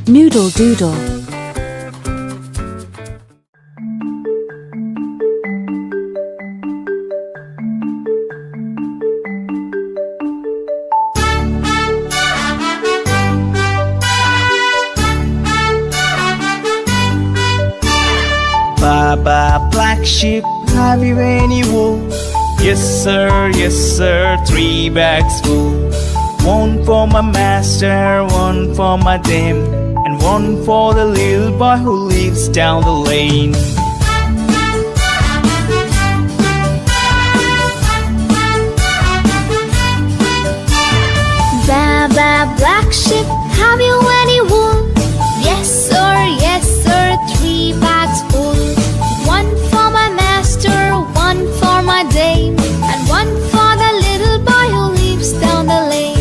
Noodle Doodle. Baba, black sheep, have you any wool? Yes sir, 3 bags full. One for my master, one for my dame, and one for the little boy who lives down the lane. Baba, black sheep, have you any wool? Yes sir, 3 bags full. One for my master, one for my dame, and one for the little boy who lives down the lane.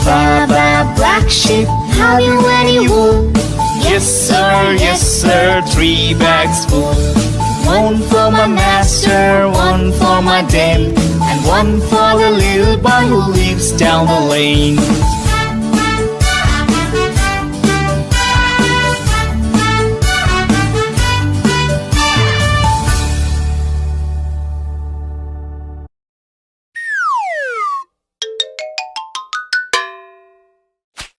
Baba, black sheep, have you any wool? Yes sir, 3 bags full. One for my master, one for my dame, and one for the little boy who lives down the lane.